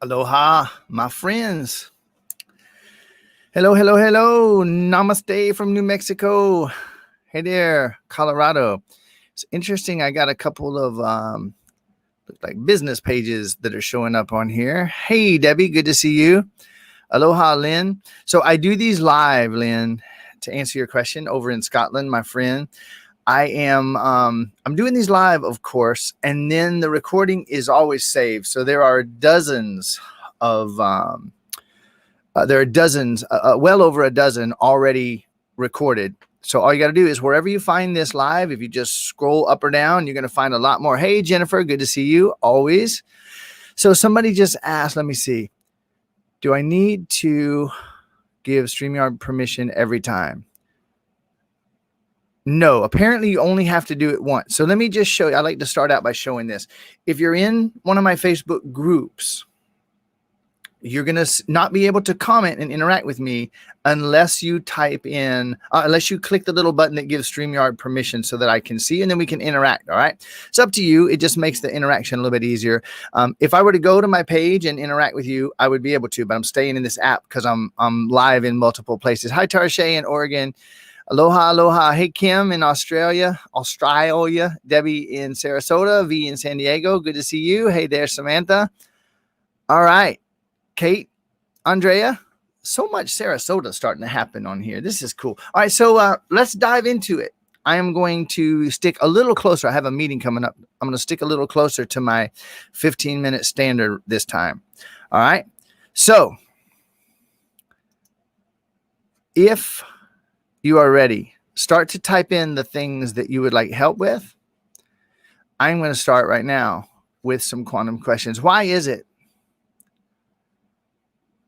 Aloha, my friends. Hello, hello, hello. Namaste from New Mexico. Hey there, Colorado. It's interesting. I got a couple of like business pages that are showing up on here. Hey, Debbie, good to see you. Aloha, Lynn. So I do these live, Lynn, to answer your question over in Scotland, my friend. I'm doing these live, of course, and then the recording is always saved. So there are dozens of well over a dozen already recorded. So all you got to do is wherever you find this live, if you just scroll up or down, you're going to find a lot more. Hey, Jennifer, good to see you always. So somebody just asked, let me see. Do I need to give StreamYard permission every time? No, apparently you only have to do it once. So let me just show you. I like to start out by showing this. If you're in one of my Facebook groups, you're going to not be able to comment and interact with me unless you type in, unless you click the little button that gives StreamYard permission so that I can see and then we can interact. All right. It's up to you. It just makes the interaction a little bit easier. If I were to go to my page and interact with you, I would be able to, but I'm staying in this app because I'm live in multiple places. Hi, Tarshay in Oregon. Aloha, aloha. Hey, Kim in Australia. Debbie in Sarasota, V in San Diego. Good to see you. Hey there, Samantha. All right. Kate, Andrea, so much Sarasota starting to happen on here. This is cool. All right, so let's dive into it. I am going to stick a little closer. I have a meeting coming up. I'm going to stick a little closer to my 15-minute standard this time. All right, so if you are ready, start to type in the things that you would like help with. I'm going to start right now with some quantum questions. Why is it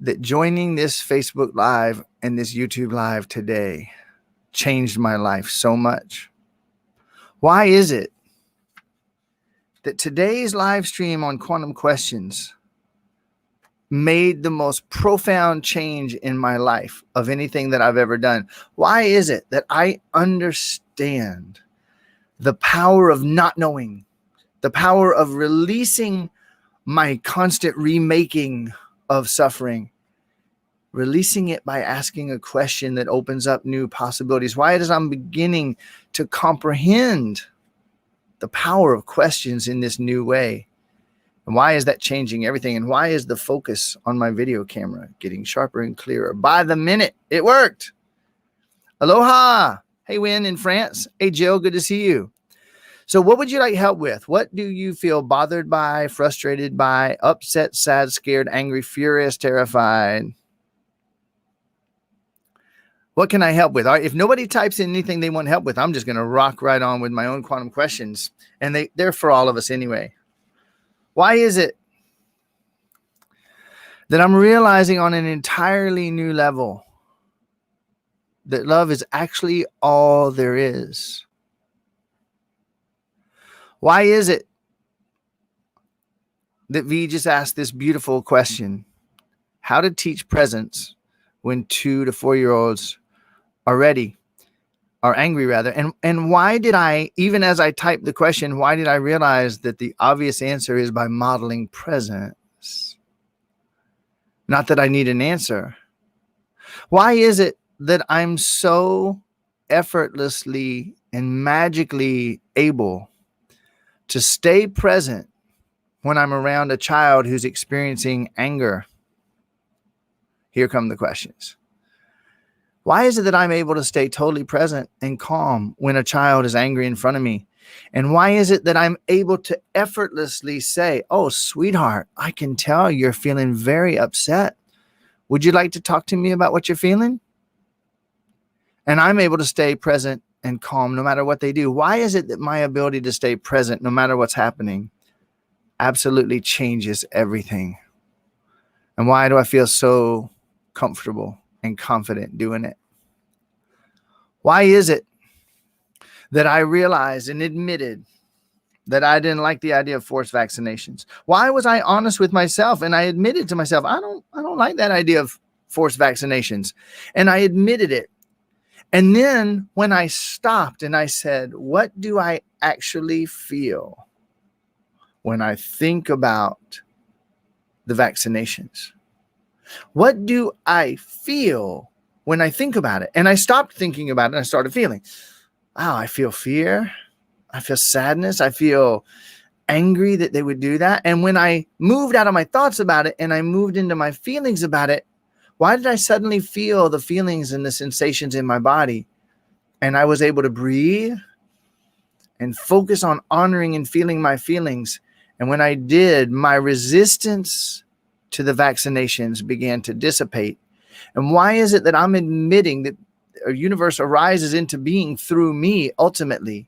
that joining this Facebook Live and this YouTube Live today changed my life so much? Why is it that today's live stream on quantum questions made the most profound change in my life of anything that I've ever done? Why is it that I understand the power of not knowing, the power of releasing my constant remaking of suffering, releasing it by asking a question that opens up new possibilities? Why is I'm beginning to comprehend the power of questions in this new way? And why is that changing everything? And why is the focus on my video camera getting sharper and clearer by the minute? It worked. Aloha. Hey, Win in France. Hey, Jill, good to see you. So what would you like help with? What do you feel bothered by, frustrated by, upset, sad, scared, angry, furious, terrified? What can I help with? All right, if nobody types in anything they want help with, I'm just going to rock right on with my own quantum questions. And they're for all of us anyway. Why is it that I'm realizing on an entirely new level that love is actually all there is? Why is it that V just asked this beautiful question? How to teach presence when 2 to 4-year-olds are angry rather. And why did I, even as I typed the question, why did I realize that the obvious answer is by modeling presence? Not that I need an answer. Why is it that I'm so effortlessly and magically able to stay present when I'm around a child who's experiencing anger? Here come the questions. Why is it that I'm able to stay totally present and calm when a child is angry in front of me? And why is it that I'm able to effortlessly say, oh, sweetheart, I can tell you're feeling very upset. Would you like to talk to me about what you're feeling? And I'm able to stay present and calm no matter what they do. Why is it that my ability to stay present no matter what's happening absolutely changes everything? And why do I feel so comfortable and confident doing it? Why is it that I realized and admitted that I didn't like the idea of forced vaccinations? Why was I honest with myself and I admitted to myself, I don't like that idea of forced vaccinations, and I admitted it. And then when I stopped and I said, what do I actually feel when I think about the vaccinations? What do I feel when I think about it? And I stopped thinking about it and I started feeling, wow, I feel fear. I feel sadness. I feel angry that they would do that. And when I moved out of my thoughts about it and I moved into my feelings about it, why did I suddenly feel the feelings and the sensations in my body? And I was able to breathe and focus on honoring and feeling my feelings. And when I did, my resistance to the vaccinations began to dissipate. And why is it that I'm admitting that a universe arises into being through me ultimately?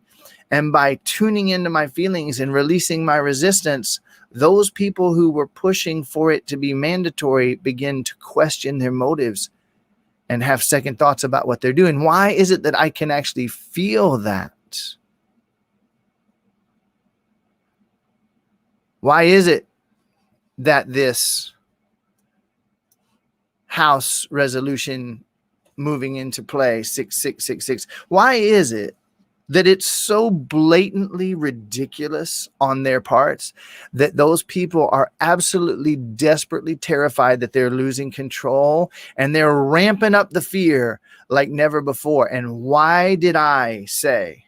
And by tuning into my feelings and releasing my resistance, those people who were pushing for it to be mandatory begin to question their motives and have second thoughts about what they're doing. Why is it that I can actually feel that? Why is it that this House resolution moving into play, 6666, why is it that it's so blatantly ridiculous on their parts that those people are absolutely desperately terrified that they're losing control and they're ramping up the fear like never before? And why did I say,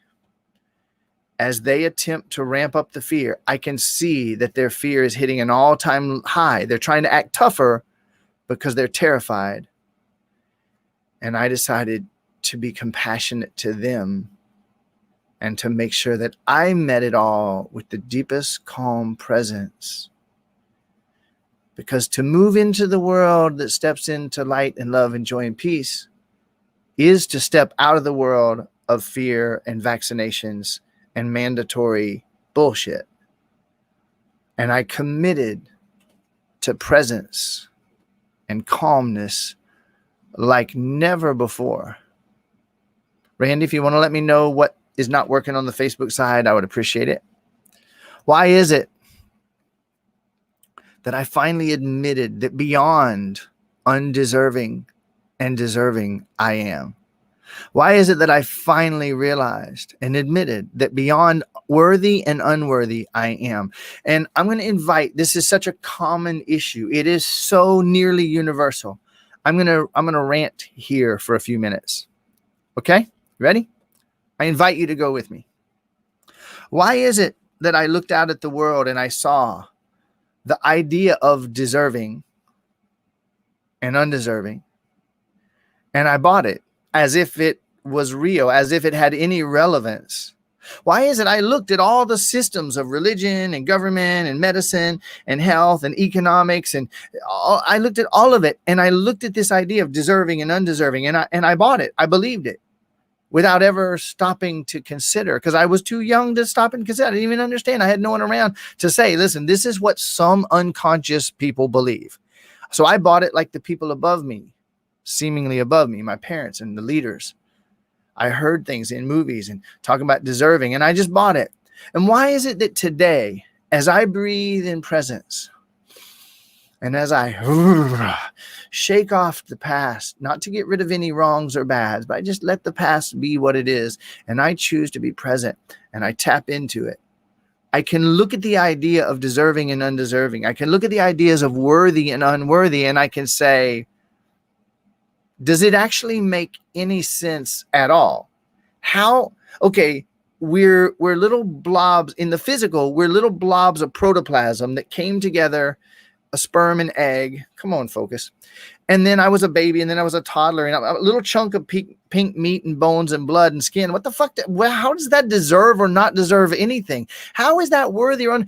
as they attempt to ramp up the fear, I can see that their fear is hitting an all-time high. They're trying to act tougher because they're terrified. And I decided to be compassionate to them and to make sure that I met it all with the deepest calm presence. Because to move into the world that steps into light and love and joy and peace is to step out of the world of fear and vaccinations and mandatory bullshit. And I committed to presence and calmness like never before. Randy, if you want to let me know what is not working on the Facebook side, I would appreciate it. Why is it that I finally admitted that beyond undeserving and deserving I am? Why is it that I finally realized and admitted that beyond worthy and unworthy I am? And I'm going to invite, this is such a common issue. It is so nearly universal. I'm going to rant here for a few minutes. Okay? Ready? I invite you to go with me. Why is it that I looked out at the world and I saw the idea of deserving and undeserving, and I bought it as if it was real, as if it had any relevance? Why is it I looked at all the systems of religion and government and medicine and health and economics, and I looked at all of it, and I looked at this idea of deserving and undeserving, and I bought it. I believed it without ever stopping to consider, because I was too young to stop and consider. I didn't even understand. I had no one around to say, listen, this is what some unconscious people believe. So I bought it like the people above me, seemingly above me, my parents and the leaders. I heard things in movies and talking about deserving, and I just bought it. And why is it that today, as I breathe in presence, and as I shake off the past, not to get rid of any wrongs or bads, but I just let the past be what it is, and I choose to be present, and I tap into it, I can look at the idea of deserving and undeserving. I can look at the ideas of worthy and unworthy, and I can say, does it actually make any sense at all? How? Okay, we're little blobs in the physical. We're little blobs of protoplasm that came together, a sperm and egg. Come on, focus. And then I was a baby, and then I was a toddler, and a little chunk of pink meat and bones and blood and skin. What the fuck? How does that deserve or not deserve anything? How is that worthy or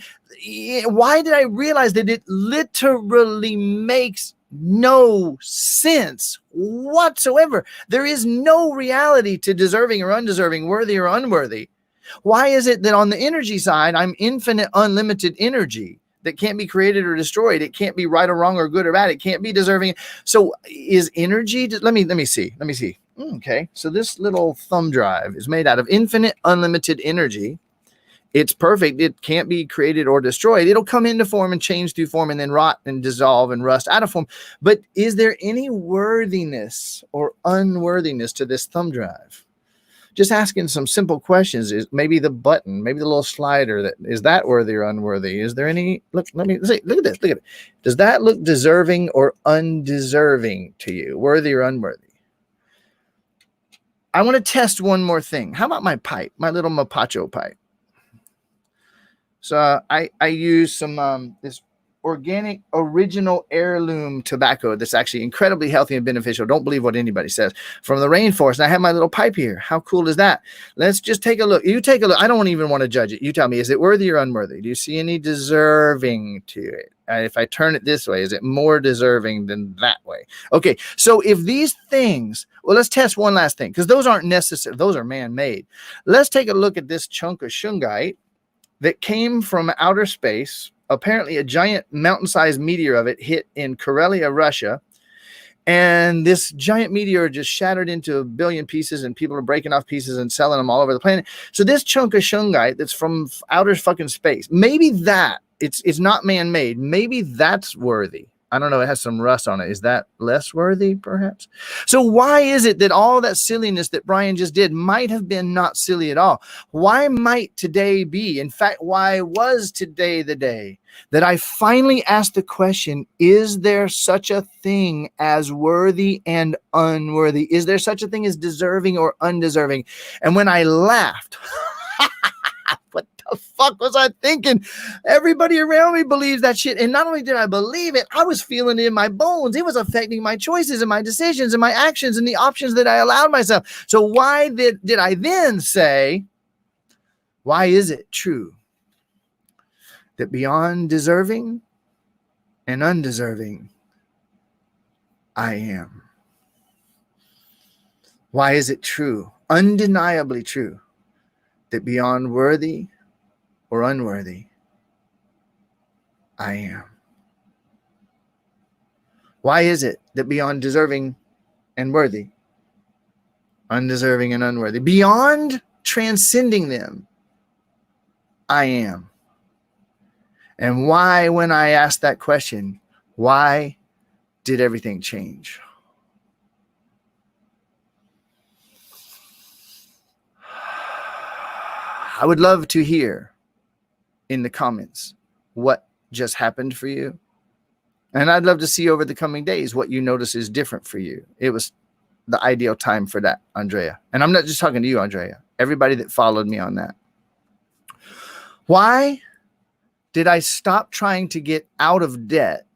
why did I realize that it literally makes no sense whatsoever? There is no reality to deserving or undeserving, worthy or unworthy. Why is it that on the energy side, I'm infinite, unlimited energy that can't be created or destroyed? It can't be right or wrong or good or bad. It can't be deserving. So is energy, let me see. Okay. So this little thumb drive is made out of infinite, unlimited energy. It's perfect. It can't be created or destroyed. It'll come into form and change through form and then rot and dissolve and rust out of form. But is there any worthiness or unworthiness to this thumb drive? just asking some simple questions. Is maybe the button, maybe the little slider, that is that worthy or unworthy? Is there any, look, let me see, look at this, look at it. Does that look deserving or undeserving to you? Worthy or unworthy? I want to test one more thing. How about my pipe, my little Mapacho pipe? So I use some this organic original heirloom tobacco that's actually incredibly healthy and beneficial. Don't believe what anybody says. From the rainforest. And I have my little pipe here. How cool is that? Let's just take a look. You take a look. I don't even want to judge it. You tell me, is it worthy or unworthy? Do you see any deserving to it? If I turn it this way, is it more deserving than that way? Okay, so if these things, well, let's test one last thing, because those aren't necessary. Those are man-made. Let's take a look at this chunk of shungite that came from outer space. Apparently a giant mountain-sized meteor of it hit in Karelia, Russia. And this giant meteor just shattered into a billion pieces, and people are breaking off pieces and selling them all over the planet. So this chunk of shungite that's from outer fucking space, maybe that, it's not man-made. Maybe that's worthy. I don't know. It has some rust on it. Is that less worthy, perhaps? So why is it that all that silliness that Brian just did might have been not silly at all? Why might today be? In fact, why was today the day that I finally asked the question, is there such a thing as worthy and unworthy? Is there such a thing as deserving or undeserving? And when I laughed, what the fuck was I thinking? Everybody around me believes that shit. And not only did I believe it, I was feeling it in my bones. It was affecting my choices and my decisions and my actions and the options that I allowed myself. So why did I then say, why is it true that beyond deserving and undeserving, I am? Why is it true, undeniably true, that beyond worthy or unworthy, I am? Why is it that beyond deserving and worthy, undeserving and unworthy, beyond transcending them, I am? And why, when I asked that question, why did everything change? I would love to hear in the comments what just happened for you. And I'd love to see over the coming days what you notice is different for you. It was the ideal time for that, Andrea. And I'm not just talking to you, Andrea. Everybody that followed me on that. Why did I stop trying to get out of debt,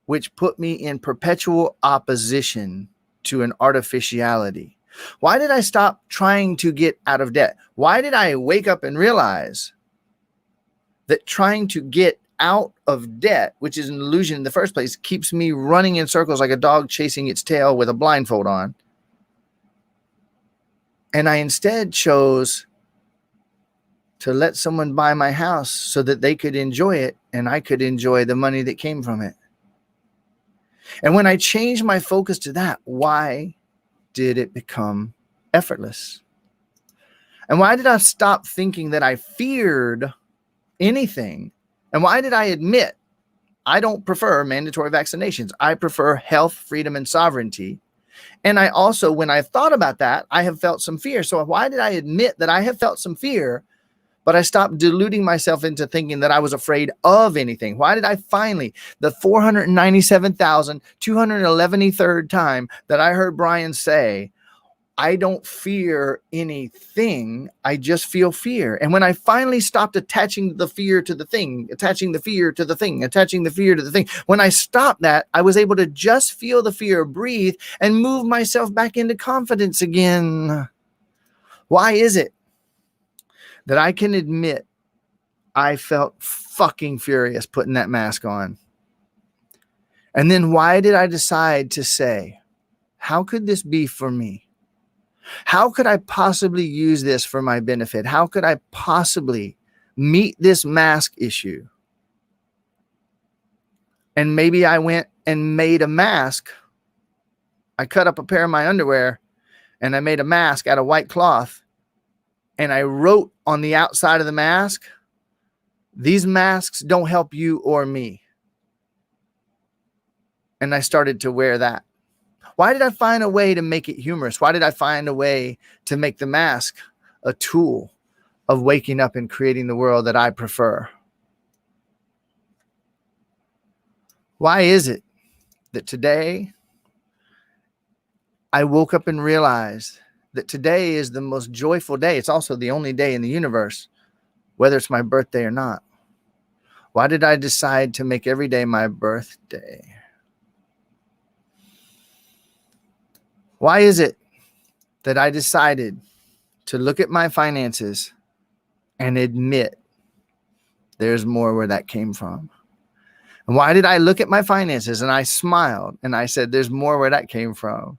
which put me in perpetual opposition to an artificiality? Why did I stop trying to get out of debt? Why did I wake up and realize that trying to get out of debt, which is an illusion in the first place, keeps me running in circles like a dog chasing its tail with a blindfold on? And I instead chose to let someone buy my house so that they could enjoy it and I could enjoy the money that came from it. And when I changed my focus to that, why did it become effortless? And why did I stop thinking that I feared anything? And why did I admit I don't prefer mandatory vaccinations? I prefer health, freedom, and sovereignty. And I also, when I thought about that, I have felt some fear. So why did I admit that I have felt some fear, but I stopped deluding myself into thinking that I was afraid of anything? Why did I finally, the 497,211th time that I heard Brian say, I don't fear anything, I just feel fear. And when I finally stopped attaching the fear to the thing, attaching the fear to the thing, attaching the fear to the thing, when I stopped that, I was able to just feel the fear, breathe, and move myself back into confidence again. Why is it that I can admit I felt fucking furious putting that mask on? And then why did I decide to say, how could this be for me? How could I possibly use this for my benefit? How could I possibly meet this mask issue? And maybe I went and made a mask. I cut up a pair of my underwear and I made a mask out of white cloth. And I wrote on the outside of the mask, these masks don't help you or me. And I started to wear that. Why did I find a way to make it humorous? Why did I find a way to make the mask a tool of waking up and creating the world that I prefer? Why is it that today I woke up and realized that today is the most joyful day? It's also the only day in the universe, whether it's my birthday or not. Why did I decide to make every day my birthday? Why is it that I decided to look at my finances and admit there's more where that came from? And why did I look at my finances and I smiled and I said, there's more where that came from?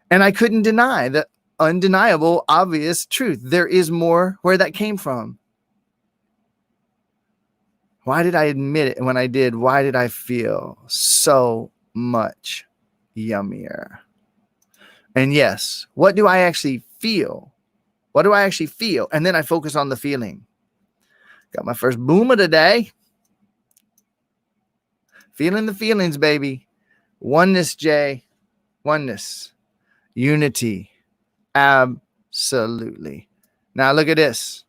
And I couldn't deny the undeniable, obvious truth. There is more where that came from. Why did I admit it? And when I did, why did I feel so much yummier? And yes, what do I actually feel? What do I actually feel? And then I focus on the feeling. Got my first boomer today. Feeling the feelings, baby. Oneness, Jay. Oneness. Unity. Absolutely. Now look at this.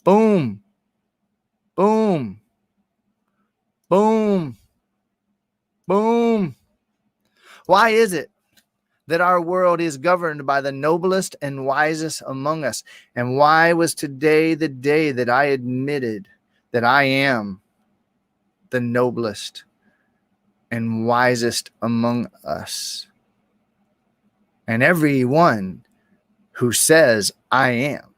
Boom. Boom. Boom. Boom. Why is it that our world is governed by the noblest and wisest among us? And why was today the day that I admitted that I am the noblest and wisest among us? And everyone who says I am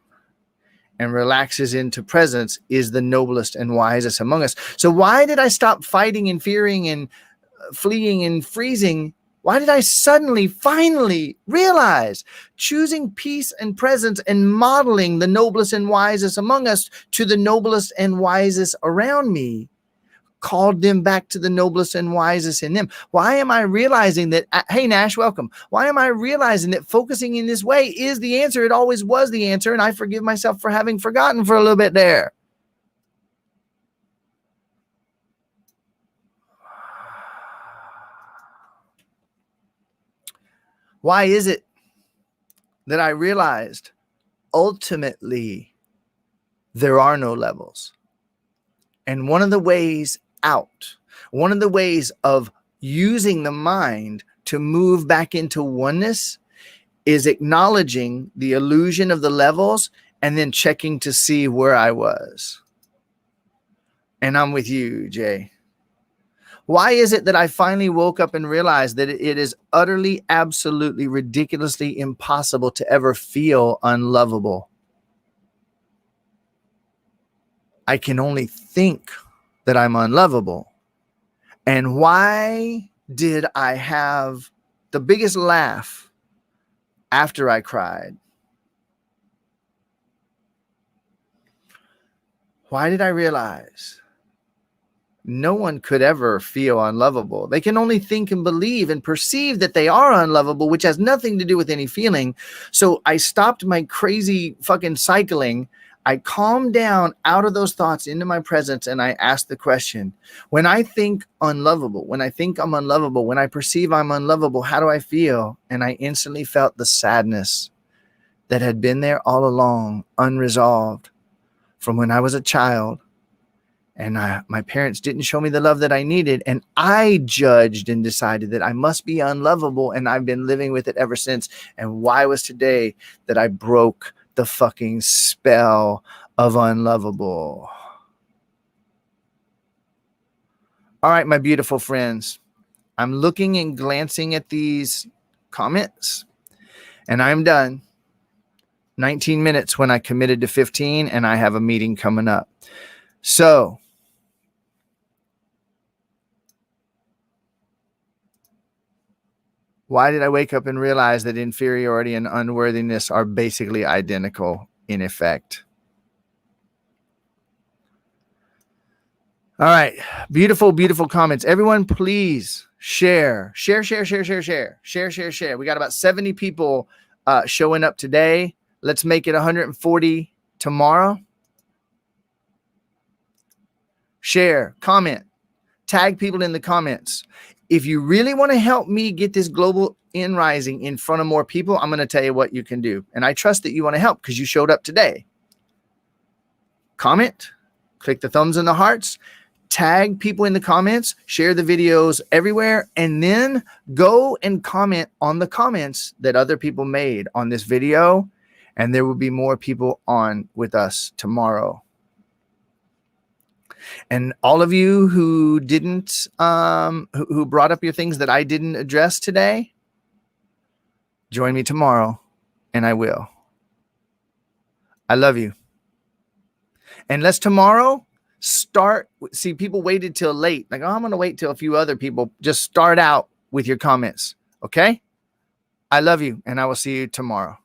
and relaxes into presence is the noblest and wisest among us. So why did I stop fighting and fearing and fleeing and freezing? Why did I suddenly, finally realize choosing peace and presence and modeling the noblest and wisest among us to the noblest and wisest around me called them back to the noblest and wisest in them? Why am I realizing that? Hey, Nash, welcome. Why am I realizing that focusing in this way is the answer? It always was the answer. And I forgive myself for having forgotten for a little bit there. Why is it that I realized ultimately there are no levels? And one of the ways out, one of the ways of using the mind to move back into oneness is acknowledging the illusion of the levels and then checking to see where I was. And I'm with you, Jay. Why is it that I finally woke up and realized that it is utterly, absolutely, ridiculously impossible to ever feel unlovable? I can only think that I'm unlovable. And why did I have the biggest laugh after I cried? Why did I realize no one could ever feel unlovable? They can only think and believe and perceive that they are unlovable, which has nothing to do with any feeling. So I stopped my crazy fucking cycling. I calmed down out of those thoughts into my presence, and I asked the question, when I think unlovable, when I think I'm unlovable, when I perceive I'm unlovable, how do I feel? And I instantly felt the sadness that had been there all along, unresolved from when I was a child. And my parents didn't show me the love that I needed. And I judged and decided that I must be unlovable. And I've been living with it ever since. And why was today that I broke the fucking spell of unlovable? All right, my beautiful friends, I'm looking and glancing at these comments and I'm done. 19 minutes when I committed to 15 and I have a meeting coming up. So why did I wake up and realize that inferiority and unworthiness are basically identical in effect? All right. Beautiful, beautiful comments. Everyone, please share. We got about 70 people showing up today. Let's make it 140 tomorrow. Share, comment, tag people in the comments. If you really want to help me get this global InRising in front of more people, I'm going to tell you what you can do. And I trust that you want to help because you showed up today. Comment, click the thumbs and the hearts, tag people in the comments, share the videos everywhere, and then go and comment on the comments that other people made on this video. And there will be more people on with us tomorrow. And all of you who didn't, who brought up your things that I didn't address today, join me tomorrow, and I will. I love you. And let's tomorrow start. See, people waited till late. Like, oh, I'm going to wait till a few other people. Just start out with your comments. Okay? I love you, and I will see you tomorrow.